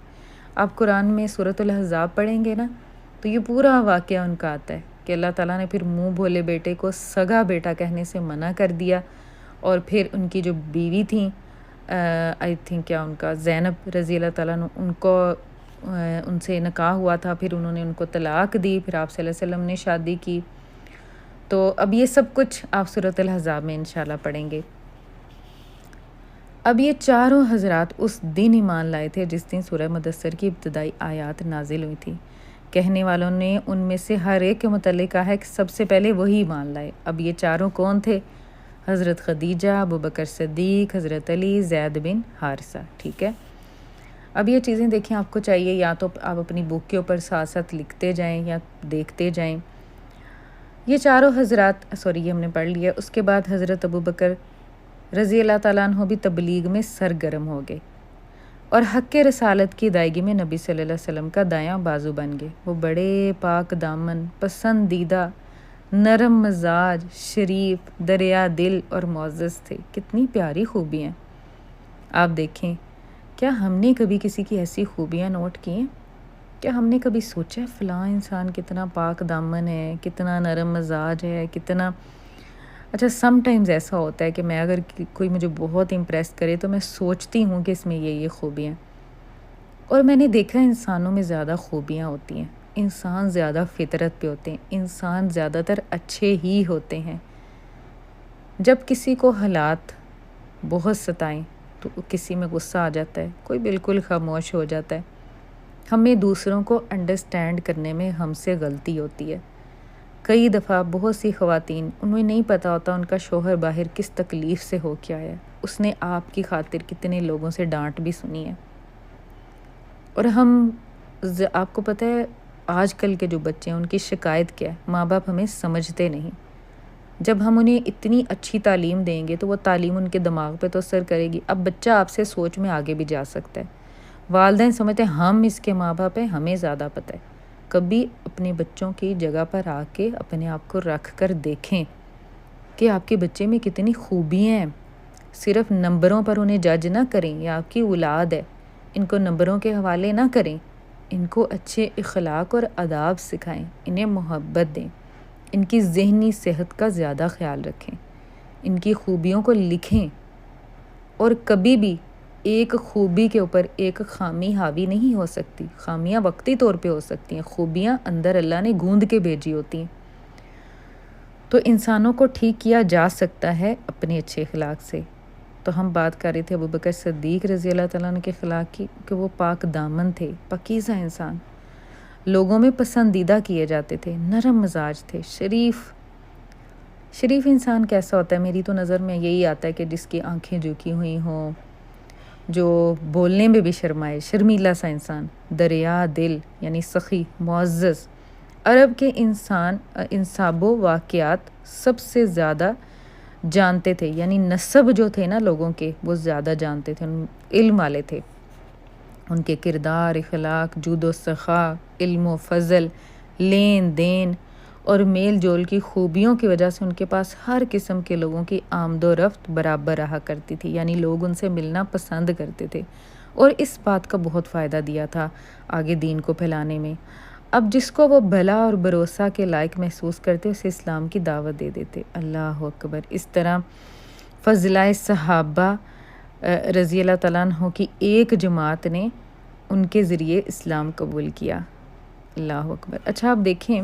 آپ قرآن میں سورۃ الاحزاب پڑھیں گے نا تو یہ پورا واقعہ ان کا آتا ہے کہ اللہ تعالیٰ نے پھر منہ بولے بیٹے کو سگا بیٹا کہنے سے منع کر دیا، اور پھر ان کی جو بیوی تھیں آئی تھنک کیا ان کا زینب رضی اللہ تعالیٰ عنہ، ان کو ان سے نکاح ہوا تھا، پھر انہوں نے ان کو طلاق دی، پھر آپ صلی اللہ علیہ وسلم نے شادی کی۔ تو اب یہ سب کچھ آپ سورۃ الاحزاب میں انشاءاللہ پڑھیں گے۔ اب یہ چاروں حضرات اس دن ایمان لائے تھے جس دن سورہ مدثر کی ابتدائی آیات نازل ہوئی تھی۔ کہنے والوں نے ان میں سے ہر ایک کے متعلق کہا ہے کہ سب سے پہلے وہی ایمان لائے۔ اب یہ چاروں کون تھے؟ حضرت خدیجہ، ابوبکر صدیق، حضرت علی، زید بن حارثہ۔ ٹھیک ہے، اب یہ چیزیں دیکھیں، آپ کو چاہیے یا تو آپ اپنی بک کے اوپر ساتھ ساتھ لکھتے جائیں یا دیکھتے جائیں۔ یہ چاروں حضرات یہ ہم نے پڑھ لیا۔ اس کے بعد حضرت ابوبکر رضی اللہ تعالیٰ عنہ بھی تبلیغ میں سرگرم ہو گئے اور حق رسالت کی ادائیگی میں نبی صلی اللہ علیہ وسلم کا دایاں بازو بن گئے۔ وہ بڑے پاک دامن، پسندیدہ، نرم مزاج، شریف، دریا دل اور معزز تھے۔ کتنی پیاری خوبی ہیں، آپ دیکھیں۔ کیا ہم نے کبھی کسی کی ایسی خوبیاں نوٹ کی ہیں؟ کیا ہم نے کبھی سوچا فلاں انسان کتنا پاک دامن ہے، کتنا نرم مزاج ہے، کتنا اچھا؟ سم ٹائمز ایسا ہوتا ہے کہ میں اگر کوئی مجھے بہت امپریس کرے تو میں سوچتی ہوں کہ اس میں یہ خوبیاں، اور میں نے دیکھا انسانوں میں زیادہ خوبیاں ہوتی ہیں، انسان زیادہ فطرت پہ ہوتے ہیں، انسان زیادہ تر اچھے ہی ہوتے ہیں۔ جب کسی کو حالات بہت ستائیں تو کسی میں غصہ آ جاتا ہے، کوئی بالکل خاموش ہو جاتا ہے۔ ہمیں دوسروں کو انڈرسٹینڈ کرنے میں ہم سے غلطی ہوتی ہے۔ کئی دفعہ بہت سی خواتین، انہیں نہیں پتہ ہوتا ان کا شوہر باہر کس تکلیف سے ہو کے آیا ہے، اس نے آپ کی خاطر کتنے لوگوں سے ڈانٹ بھی سنی ہے۔ اور آپ کو پتہ ہے آج کل کے جو بچے ہیں ان کی شکایت کیا ہے؟ ماں باپ ہمیں سمجھتے نہیں۔ جب ہم انہیں اتنی اچھی تعلیم دیں گے تو وہ تعلیم ان کے دماغ پہ تو اثر کرے گی۔ اب بچہ آپ سے سوچ میں آگے بھی جا سکتا ہے۔ والدین سمجھتے ہیں ہم اس کے ماں باپ ہیں، ہمیں زیادہ پتہ ہے۔ کبھی اپنے بچوں کی جگہ پر آ کے اپنے آپ کو رکھ کر دیکھیں کہ آپ کے بچے میں کتنی خوبیاں ہیں۔ صرف نمبروں پر انہیں جج نہ کریں، یہ آپ کی اولاد ہے، ان کو نمبروں کے حوالے نہ کریں، ان کو اچھے اخلاق اور آداب سکھائیں، انہیں محبت دیں، ان کی ذہنی صحت کا زیادہ خیال رکھیں، ان کی خوبیوں کو لکھیں، اور کبھی بھی ایک خوبی کے اوپر ایک خامی حاوی نہیں ہو سکتی۔ خامیاں وقتی طور پہ ہو سکتی ہیں، خوبیاں اندر اللہ نے گوند کے بھیجی ہوتی ہیں۔ تو انسانوں کو ٹھیک کیا جا سکتا ہے اپنے اچھے اخلاق سے۔ تو ہم بات کر رہے تھے ابوبکر صدیق رضی اللہ تعالیٰ عنہ کے اخلاق کی کہ وہ پاک دامن تھے، پاکیزہ انسان، لوگوں میں پسندیدہ کیے جاتے تھے، نرم مزاج تھے، شریف انسان کیسا ہوتا ہے؟ میری تو نظر میں یہی آتا ہے کہ جس کی آنکھیں جھکی ہوئی ہوں، جو بولنے میں بھی شرمائے، شرمیلا سا انسان، دریا دل یعنی سخی، معزز۔ عرب کے انسان انساب و واقعات سب سے زیادہ جانتے تھے، یعنی نسب جو تھے نا لوگوں کے وہ زیادہ جانتے تھے، علم والے تھے۔ ان کے کردار، اخلاق، جود و سخا، علم و فضل، لین دین اور میل جول کی خوبیوں کی وجہ سے ان کے پاس ہر قسم کے لوگوں کی آمد و رفت برابر رہا کرتی تھی، یعنی لوگ ان سے ملنا پسند کرتے تھے، اور اس بات کا بہت فائدہ دیا تھا آگے دین کو پھیلانے میں۔ اب جس کو وہ بھلا اور بھروسہ کے لائق محسوس کرتے اسے اسلام کی دعوت دے دیتے۔ اللہ اکبر۔ اس طرح فضلائے صحابہ رضی اللہ تعالیٰ عنہ کی ایک جماعت نے ان کے ذریعے اسلام قبول کیا۔ اللہ اکبر۔ اچھا آپ دیکھیں،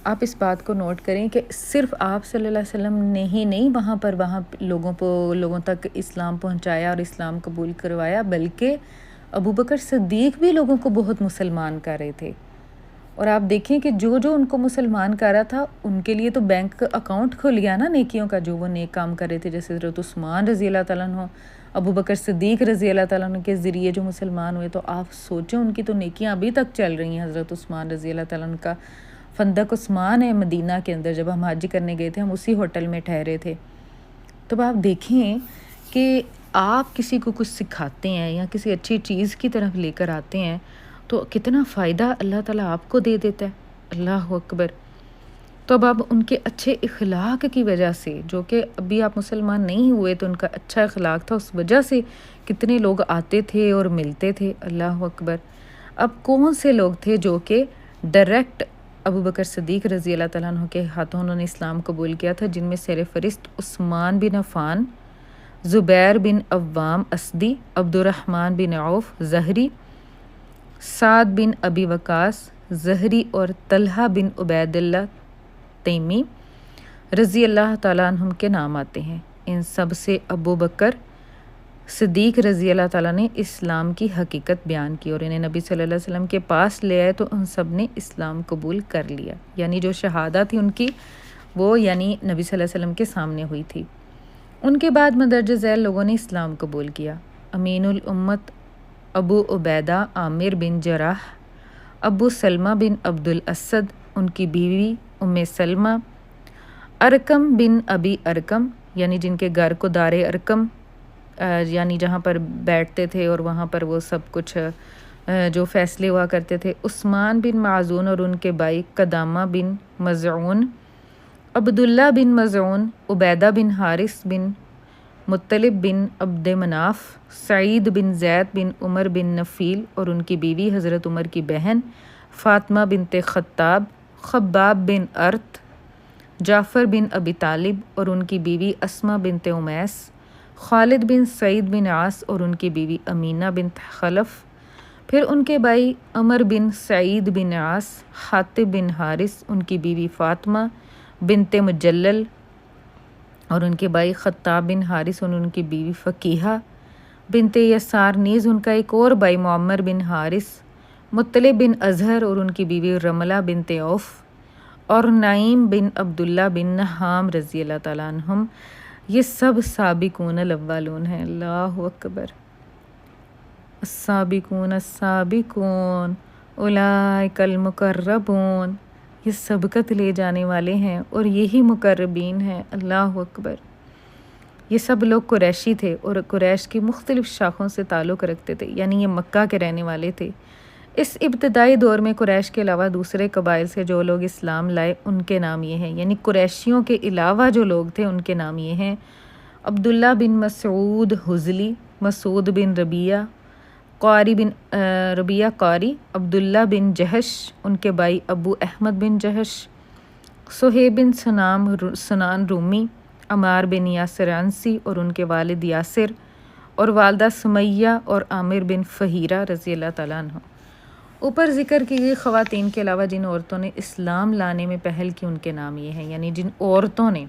آپ اس بات کو نوٹ کریں کہ صرف آپ صلی اللہ علیہ وسلم نے ہی نہیں وہاں لوگوں تک اسلام پہنچایا اور اسلام قبول کروایا، بلکہ ابو بکر صدیق بھی لوگوں کو بہت مسلمان کر رہے تھے۔ اور آپ دیکھیں کہ جو ان کو مسلمان کر رہا تھا ان کے لیے تو بینک اکاؤنٹ کھل گیا نا نیکیوں کا، جو وہ نیک کام کر رہے تھے، جیسے حضرت عثمان رضی اللہ تعالیٰ عنہ، ابو بکر صدیق رضی اللہ تعالیٰ عنہ کے ذریعے جو مسلمان ہوئے، تو آپ سوچیں ان کی تو نیکیاں ابھی تک چل رہی ہیں۔ حضرت عثمان رضی اللہ تعالیٰ عنہ کا فندق عثمان ہے مدینہ کے اندر، جب ہم حج کرنے گئے تھے ہم اسی ہوٹل میں ٹھہرے تھے۔ تو آپ دیکھیں کہ آپ کسی کو کچھ سکھاتے ہیں یا کسی اچھی چیز کی طرف لے کر آتے ہیں تو کتنا فائدہ اللہ تعالیٰ آپ کو دے دیتا ہے۔ اللہ اکبر۔ تو اب ان کے اچھے اخلاق کی وجہ سے، جو کہ ابھی آپ مسلمان نہیں ہوئے تو ان کا اچھا اخلاق تھا، اس وجہ سے کتنے لوگ آتے تھے اور ملتے تھے۔ اللہ اکبر۔ اب کون سے لوگ تھے جو کہ ڈائریکٹ ابو بکر صدیق رضی اللہ تعالیٰ عنہ کے ہاتھوں انہوں نے اسلام قبول کیا تھا، جن میں سر فہرست عثمان بن عفان، زبیر بن عوام اسدی، عبد الرحمن بن عوف زہری، سعد بن ابی وقاص زہری اور طلحہ بن عبید اللہ تیمی رضی اللہ تعالیٰ عنہم کے نام آتے ہیں۔ ان سب سے ابو بکر صدیق رضی اللہ تعالیٰ نے اسلام کی حقیقت بیان کی اور انہیں نبی صلی اللہ علیہ وسلم کے پاس لے آئے تو ان سب نے اسلام قبول کر لیا۔ یعنی جو شہادہ تھی ان کی، وہ یعنی نبی صلی اللہ علیہ وسلم کے سامنے ہوئی تھی۔ ان کے بعد مندرجہ ذیل لوگوں نے اسلام قبول کیا۔ امین الامت ابو عبیدہ عامر بن جراح، ابو سلمہ بن عبد الاسد، ان کی بیوی ام سلمہ، ارکم بن ابی ارکم، یعنی جن کے گھر کو دار ارکم یعنی جہاں پر بیٹھتے تھے اور وہاں پر وہ سب کچھ جو فیصلے ہوا کرتے تھے، عثمان بن معزون اور ان کے بھائی قدامہ بن مزعون، عبداللہ بن مزعون، عبیدہ بن حارث بن مطلب بن عبد مناف، سعید بن زید بن عمر بن نفیل اور ان کی بیوی حضرت عمر کی بہن فاطمہ بنت خطاب، خباب بن ارت، جعفر بن ابی طالب اور ان کی بیوی اسمہ بنت امیس، خالد بن سعید بن عاص اور ان کی بیوی امینہ بنت خلف، پھر ان کے بھائی عمر بن سعید بن عاص، حاطب بن حارث، ان کی بیوی فاطمہ بنت مجلل اور ان کے بھائی خطاب بن حارث اور ان کی بیوی فقیحہ بنت یسار، نیز ان کا ایک اور بھائی معمر بن حارث، مطلب بن اظہر اور ان کی بیوی رملہ بنت عوف اور نعیم بن عبداللہ بن نحام رضی اللہ تعالیٰ عنہم۔ یہ سب سابقون الاولون ہیں۔ اللہ اکبر۔ السابقون السابقون اولئک المقربون، یہ سبقت لے جانے والے ہیں اور یہی مقربین ہیں۔ اللہ اکبر۔ یہ سب لوگ قریشی تھے اور قریش کی مختلف شاخوں سے تعلق رکھتے تھے، یعنی یہ مکہ کے رہنے والے تھے۔ اس ابتدائی دور میں قریش کے علاوہ دوسرے قبائل سے جو لوگ اسلام لائے ان کے نام یہ ہیں، یعنی قریشیوں کے علاوہ جو لوگ تھے ان کے نام یہ ہیں: عبداللہ بن مسعود حزلی، مسعود بن ربیعہ قاری، عبداللہ بن جہش، ان کے بھائی ابو احمد بن جہش، صہیب بن سنان رومی، عمار بن یاسر عنسی اور ان کے والد یاسر اور والدہ سمیہ اور عامر بن فہیرہ رضی اللہ تعالیٰ عنہ۔ اوپر ذکر کی گئی خواتین کے علاوہ جن عورتوں نے اسلام لانے میں پہل کی ان کے نام یہ ہیں، یعنی جن عورتوں نے: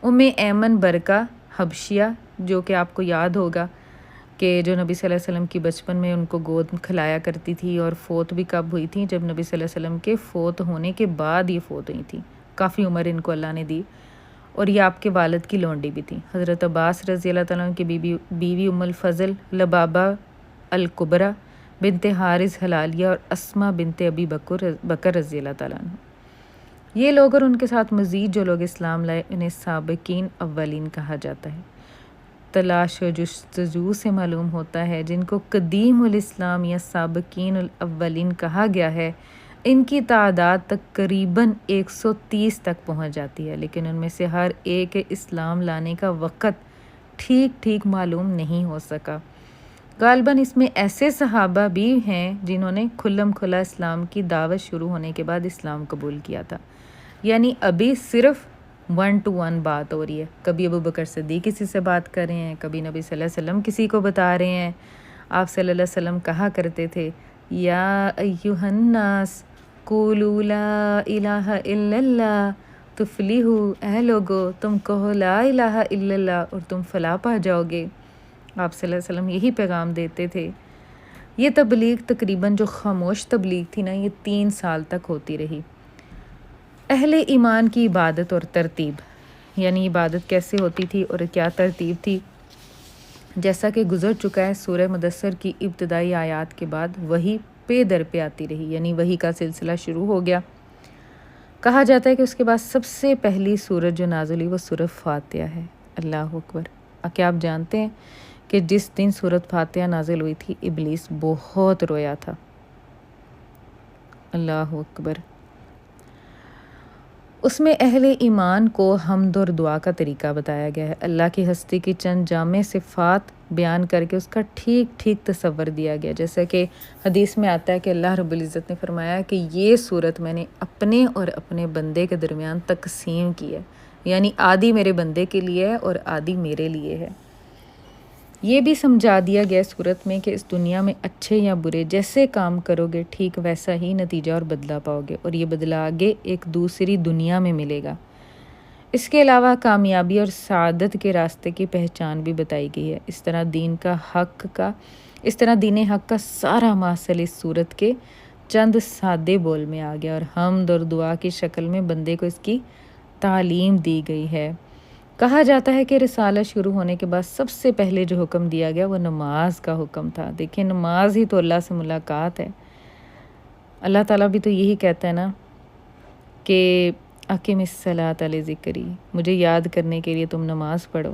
ام ایمن برکہ حبشیہ، جو کہ آپ کو یاد ہوگا کہ جو نبی صلی اللہ علیہ وسلم کی بچپن میں ان کو گود کھلایا کرتی تھی، اور فوت بھی کب ہوئی تھی؟ جب نبی صلی اللہ علیہ وسلم کے فوت ہونے کے بعد یہ فوت ہوئی تھی، کافی عمر ان کو اللہ نے دی، اور یہ آپ کے والد کی لونڈی بھی تھی۔ حضرت عباس رضی اللہ تعالیٰ عنہ کی بیوی ام الفضل لبابہ الکبریٰ بنت حارث حلالیہ اور اسمہ بنت ابی بکر رضی اللہ تعالیٰ عنہ۔ یہ لوگ اور ان کے ساتھ مزید جو لوگ اسلام لائے انہیں سابقین اولین کہا جاتا ہے۔ تلاش و جستجو سے معلوم ہوتا ہے جن کو قدیم الاسلام یا سابقین الاولین کہا گیا ہے، ان کی تعداد تقریباً 130 تک پہنچ جاتی ہے، لیکن ان میں سے ہر ایک اسلام لانے کا وقت ٹھیک معلوم نہیں ہو سکا۔ غالباً اس میں ایسے صحابہ بھی ہیں جنہوں نے کھلم کھلا اسلام کی دعوت شروع ہونے کے بعد اسلام قبول کیا تھا، یعنی ابھی صرف 1 to 1 بات ہو رہی ہے۔ کبھی ابو بکر صدیق کسی سے بات کر رہے ہیں، کبھی نبی صلی اللہ علیہ وسلم کسی کو بتا رہے ہیں۔ آپ صلی اللہ علیہ وسلم کہا کرتے تھے یا ایھا الناس قولوا لا الہ الا اللہ تفلحوا، اے لوگو تم کہو لا الہ الا اللہ اور تم فلاح پا جاؤ گے۔ آپ صلی اللہ علیہ وسلم یہی پیغام دیتے تھے۔ یہ تبلیغ تقریباً جو خاموش تبلیغ تھی نا، یہ 3 سال تک ہوتی رہی۔ اہل ایمان کی عبادت اور ترتیب، یعنی عبادت کیسے ہوتی تھی اور کیا ترتیب تھی، جیسا کہ گزر چکا ہے، سورہ مدثر کی ابتدائی آیات کے بعد وحی پے در پہ آتی رہی، یعنی وحی کا سلسلہ شروع ہو گیا۔ کہا جاتا ہے کہ اس کے بعد سب سے پہلی سورت جو نازل ہوئی وہ سورت فاتحہ ہے۔ اللہ اکبر! کیا آپ جانتے ہیں کہ جس دن سورت فاتحہ نازل ہوئی تھی ابلیس بہت رویا تھا؟ اللہ اکبر! اس میں اہل ایمان کو حمد اور دعا کا طریقہ بتایا گیا ہے۔ اللہ کی ہستی کی چند جامع صفات بیان کر کے اس کا ٹھیک ٹھیک تصور دیا گیا، جیسا کہ حدیث میں آتا ہے کہ اللہ رب العزت نے فرمایا کہ یہ صورت میں نے اپنے اور اپنے بندے کے درمیان تقسیم کی ہے، یعنی آدھی میرے بندے کے لیے ہے اور آدھی میرے لیے ہے۔ یہ بھی سمجھا دیا گیا صورت میں کہ اس دنیا میں اچھے یا برے جیسے کام کرو گے ٹھیک ویسا ہی نتیجہ اور بدلہ پاؤ گے، اور یہ بدلہ آگے ایک دوسری دنیا میں ملے گا۔ اس کے علاوہ کامیابی اور سعادت کے راستے کی پہچان بھی بتائی گئی ہے۔ اس طرح دین حق کا سارا ماحصل اس صورت کے چند سادے بول میں آ گیا، اور حمد اور دعا کی شکل میں بندے کو اس کی تعلیم دی گئی ہے۔ کہا جاتا ہے کہ رسالت شروع ہونے کے بعد سب سے پہلے جو حکم دیا گیا وہ نماز کا حکم تھا۔ دیکھیں، نماز ہی تو اللہ سے ملاقات ہے۔ اللہ تعالیٰ بھی تو یہی کہتا ہے نا کہ اقم الصلاۃ لذکری، مجھے یاد کرنے کے لیے تم نماز پڑھو۔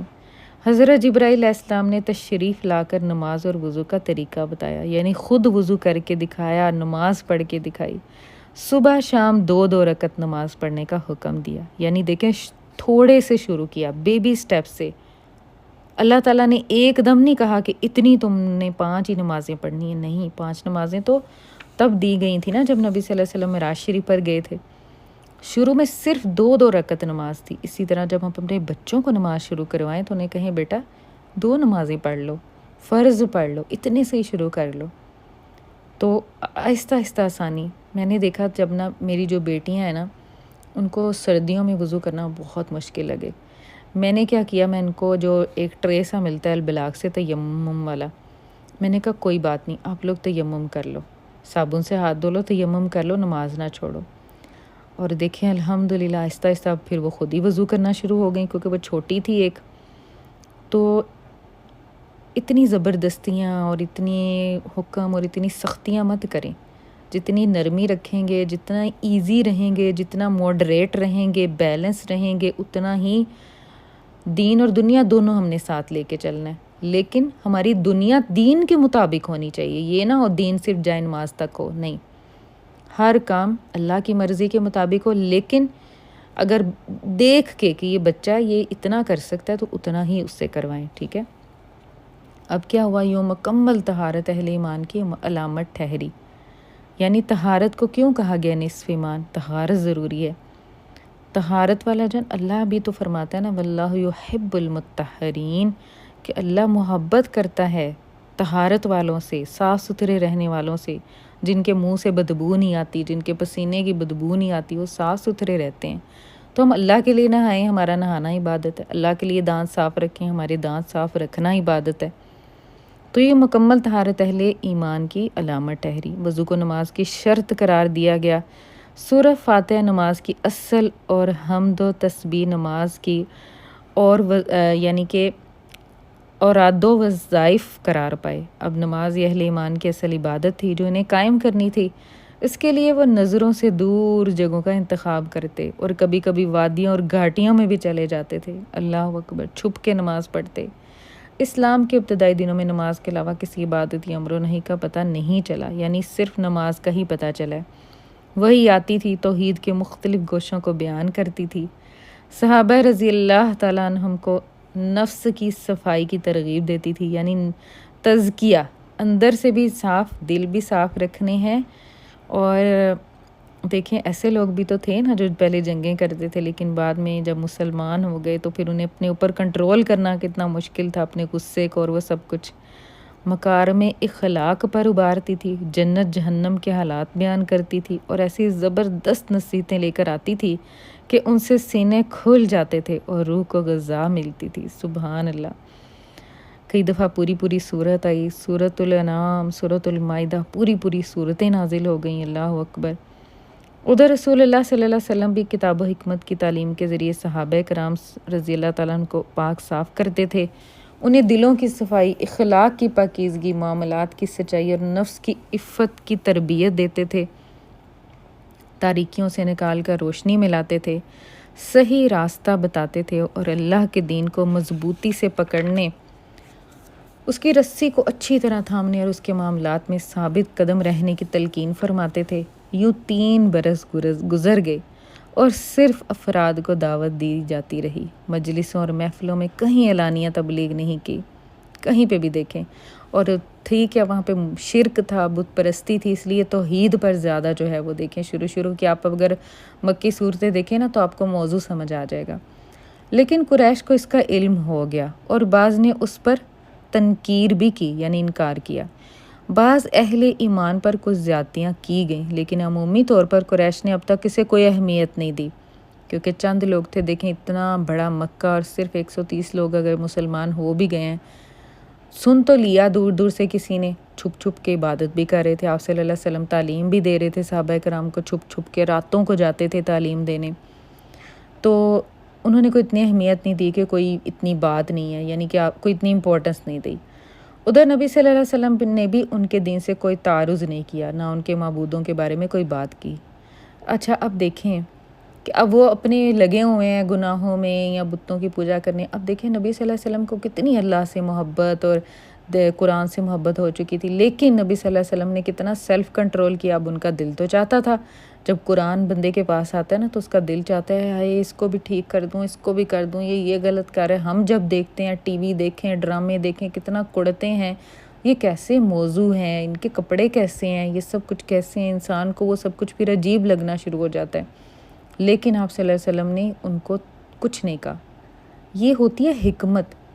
حضرت جبرائیل علیہ السلام نے تشریف لا کر نماز اور وضو کا طریقہ بتایا، یعنی خود وضو کر کے دکھایا، نماز پڑھ کے دکھائی۔ صبح شام 2 رکعت نماز پڑھنے کا حکم دیا، یعنی دیکھیں تھوڑے سے شروع کیا، بیبی سٹیپ سے۔ اللہ تعالیٰ نے ایک دم نہیں کہا کہ اتنی تم نے 5 ہی نمازیں پڑھنی ہیں، نہیں، 5 نمازیں تو تب دی گئی تھی نا جب نبی صلی اللہ علیہ وسلم معراج شریف پر گئے تھے۔ شروع میں صرف 2 رکعت نماز تھی۔ اسی طرح جب ہم اپنے بچوں کو نماز شروع کروائیں تو انہیں کہیں بیٹا 2 نمازیں پڑھ لو، فرض پڑھ لو، اتنے سے ہی شروع کر لو، تو آہستہ آہستہ آسانی۔ میں نے دیکھا جب نا میری جو بیٹیاں ہیں نا، ان کو سردیوں میں وضو کرنا بہت مشکل لگے، میں نے کیا کیا، میں ان کو جو ایک ٹرے سا ملتا ہے البلاغ سے تیمم والا، میں نے کہا کوئی بات نہیں، آپ لوگ تیمم کر لو، صابن سے ہاتھ دھو لو، تیمم کر لو، نماز نہ چھوڑو۔ اور دیکھیں الحمدللہ آہستہ آہستہ پھر وہ خود ہی وضو کرنا شروع ہو گئیں، کیونکہ وہ چھوٹی تھی ایک، تو اتنی زبردستیاں اور اتنی حکم اور اتنی سختیاں مت کریں۔ جتنی نرمی رکھیں گے، جتنا ایزی رہیں گے، جتنا ماڈریٹ رہیں گے، بیلنس رہیں گے، اتنا ہی دین اور دنیا دونوں ہم نے ساتھ لے کے چلنا ہے۔ لیکن ہماری دنیا دین کے مطابق ہونی چاہیے، یہ نہ ہو دین صرف جائے نماز تک ہو، نہیں، ہر کام اللہ کی مرضی کے مطابق ہو، لیکن اگر دیکھ کے کہ یہ بچہ یہ اتنا کر سکتا ہے تو اتنا ہی اس سے کروائیں، ٹھیک ہے۔ اب کیا ہوا، یوں مکمل طہارت اہل ایمان کی علامت ٹھہری۔ یعنی طہارت کو کیوں کہا گیا نصف ایمان؟ طہارت ضروری ہے۔ طہارت والا جن اللہ بھی تو فرماتا ہے نا واللہ یحب المطہرین، کہ اللہ محبت کرتا ہے طہارت والوں سے، صاف ستھرے رہنے والوں سے، جن کے منہ سے بدبو نہیں آتی، جن کے پسینے کی بدبو نہیں آتی، وہ صاف ستھرے رہتے ہیں۔ تو ہم اللہ کے لیے نہائیں، ہمارا نہانا عبادت ہے۔ اللہ کے لیے دانت صاف رکھیں، ہمارے دانت صاف رکھنا عبادت ہے۔ تو یہ مکمل طہارت اہل ایمان کی علامت ٹھہری۔ وضو کو نماز کی شرط قرار دیا گیا۔ سورہ فاتحہ نماز کی اصل اور حمد و تسبیح نماز کی اور یعنی کہ اوراد و وظائف قرار پائے۔ اب نماز یہ اہل ایمان کی اصل عبادت تھی جو انہیں قائم کرنی تھی۔ اس کے لیے وہ نظروں سے دور جگہوں کا انتخاب کرتے اور کبھی کبھی وادیوں اور گھاٹیوں میں بھی چلے جاتے تھے۔ اللہ اکبر! چھپ کے نماز پڑھتے۔ اسلام کے ابتدائی دنوں میں نماز کے علاوہ کسی عبادت یا امر و نہی کا پتہ نہیں چلا، یعنی صرف نماز کا ہی پتہ چلا ہے۔ وہی آتی تھی، توحید کے مختلف گوشوں کو بیان کرتی تھی۔ صحابہ رضی اللہ تعالیٰ عنہم کو نفس کی صفائی کی ترغیب دیتی تھی، یعنی تزکیہ، اندر سے بھی صاف، دل بھی صاف رکھنے ہیں۔ اور دیکھیں ایسے لوگ بھی تو تھے نا جو پہلے جنگیں کرتے تھے، لیکن بعد میں جب مسلمان ہو گئے تو پھر انہیں اپنے اوپر کنٹرول کرنا کتنا مشکل تھا، اپنے غصے کو اور وہ سب کچھ۔ مکارم اخلاق پر ابھارتی تھی، جنت جہنم کے حالات بیان کرتی تھی اور ایسی زبردست نصیحتیں لے کر آتی تھی کہ ان سے سینے کھل جاتے تھے اور روح کو غذا ملتی تھی۔ سبحان اللہ۔ کئی دفعہ پوری صورت آئی، سورۃ الانعام، سورۃ المائدہ، پوری صورتیں نازل ہو گئیں۔ اللہ اکبر۔ ادھر رسول اللہ صلی اللہ علیہ وسلم بھی کتاب و حکمت کی تعلیم کے ذریعے صحابہ کرام رضی اللہ تعالیٰ عنہ کو پاک صاف کرتے تھے، انہیں دلوں کی صفائی، اخلاق کی پاکیزگی، معاملات کی سچائی اور نفس کی عفت کی تربیت دیتے تھے، تاریکیوں سے نکال کر روشنی میں لاتے تھے، صحیح راستہ بتاتے تھے اور اللہ کے دین کو مضبوطی سے پکڑنے، اس کی رسی کو اچھی طرح تھامنے اور اس کے معاملات میں ثابت قدم رہنے کی تلقین فرماتے تھے۔ یوں 3 برس گزر گئے اور صرف افراد کو دعوت دی جاتی رہی، مجلسوں اور محفلوں میں کہیں اعلانیہ تبلیغ نہیں کی، کہیں پہ بھی دیکھیں۔ اور ٹھیک ہے وہاں پہ شرک تھا، بت پرستی تھی، اس لیے توحید پر زیادہ جو ہے وہ دیکھیں، شروع کی آپ اگر مکی صورتیں دیکھیں نا تو آپ کو موضوع سمجھ آ جائے گا۔ لیکن قریش کو اس کا علم ہو گیا اور بعض نے اس پر تنکیر بھی کی، یعنی انکار کیا۔ بعض اہل ایمان پر کچھ زیادتیاں کی گئیں، لیکن عمومی طور پر قریش نے اب تک اسے کوئی اہمیت نہیں دی، کیونکہ چند لوگ تھے۔ دیکھیں اتنا بڑا مکہ اور صرف 130 لوگ اگر مسلمان ہو بھی گئے ہیں، سن تو لیا دور سے کسی نے، چھپ کے عبادت بھی کر رہے تھے، آپ صلی اللہ علیہ وسلم تعلیم بھی دے رہے تھے صحابہ کرام کو، چھپ کے راتوں کو جاتے تھے تعلیم دینے، تو انہوں نے کوئی اتنی اہمیت نہیں دی کہ کوئی اتنی بات نہیں ہے، یعنی کہ کوئی اتنی امپورٹنس نہیں دی۔ ادھر نبی صلی اللہ علیہ وسلم نے بھی ان کے دین سے کوئی تعارض نہیں کیا، نہ ان کے معبودوں کے بارے میں کوئی بات کی۔ اچھا اب دیکھیں کہ اب وہ اپنے لگے ہوئے ہیں گناہوں میں یا بتوں کی پوجا کرنے۔ اب دیکھیں نبی صلی اللہ علیہ وسلم کو کتنی اللہ سے محبت اور قرآن سے محبت ہو چکی تھی، لیکن نبی صلی اللہ علیہ وسلم نے کتنا سیلف کنٹرول کیا۔ اب ان کا دل تو چاہتا تھا، جب قرآن بندے کے پاس آتا ہے نا تو اس کا دل چاہتا ہے ہائے اس کو بھی ٹھیک کر دوں، اس کو بھی کر دوں، یہ غلط کر رہا ہے۔ ہم جب دیکھتے ہیں ٹی وی دیکھیں، ڈرامے دیکھیں، کتنا کڑتے ہیں، یہ کیسے موضوع ہیں، ان کے کپڑے کیسے ہیں، یہ سب کچھ کیسے ہیں، انسان کو وہ سب کچھ پھر عجیب لگنا شروع ہو جاتا ہے۔ لیکن آپ صلی اللہ علیہ وسلم نے ان کو کچھ نہیں کہا۔ یہ ہوتی ہے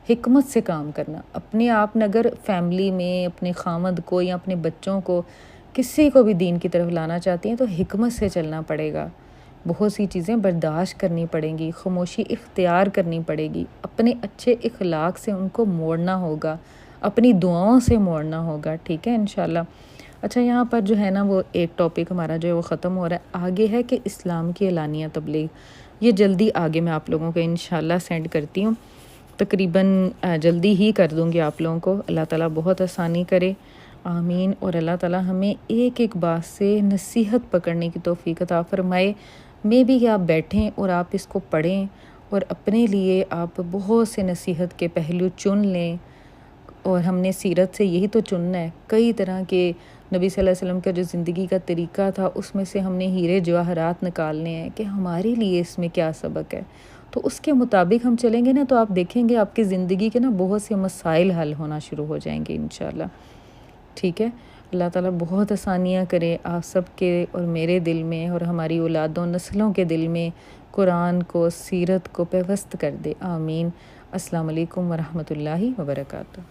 حکمت سے کام کرنا۔ اپنے آپ نے اگر فیملی میں اپنے خامد کو یا اپنے بچوں کو کسی کو بھی دین کی طرف لانا چاہتی ہیں تو حکمت سے چلنا پڑے گا، بہت سی چیزیں برداشت کرنی پڑیں گی، خاموشی اختیار کرنی پڑے گی، اپنے اچھے اخلاق سے ان کو موڑنا ہوگا، اپنی دعاؤں سے موڑنا ہوگا، ٹھیک ہے انشاءاللہ۔ اچھا یہاں پر جو ہے نا وہ ایک ٹاپک ہمارا جو ہے وہ ختم ہو رہا ہے، آگے ہے کہ اسلام کی اعلانیہ تبلیغ، یہ جلدی آگے میں آپ لوگوں کو انشاءاللہ سینڈ کرتی ہوں، تقریباً جلدی ہی کر دوں گی آپ لوگوں کو۔ اللہ تعالیٰ بہت آسانی کرے، آمین۔ اور اللہ تعالیٰ ہمیں ایک بات سے نصیحت پکڑنے کی توفیق عطا فرمائے۔ میں بھی کہ آپ بیٹھیں اور آپ اس کو پڑھیں اور اپنے لیے آپ بہت سے نصیحت کے پہلو چن لیں، اور ہم نے سیرت سے یہی تو چننا ہے۔ کئی طرح کے نبی صلی اللہ علیہ وسلم کا جو زندگی کا طریقہ تھا اس میں سے ہم نے ہیرے جواہرات نکالنے ہیں کہ ہمارے لیے اس میں کیا سبق ہے، تو اس کے مطابق ہم چلیں گے نا تو آپ دیکھیں گے آپ کی زندگی کے نا بہت سے مسائل حل ہونا شروع ہو جائیں گے انشاءاللہ، ٹھیک ہے۔ اللہ تعالیٰ بہت آسانیاں کرے آپ سب کے اور میرے دل میں اور ہماری اولادوں نسلوں کے دل میں قرآن کو، سیرت کو پیوست کر دے، آمین۔ السلام علیکم ورحمۃ اللہ وبرکاتہ۔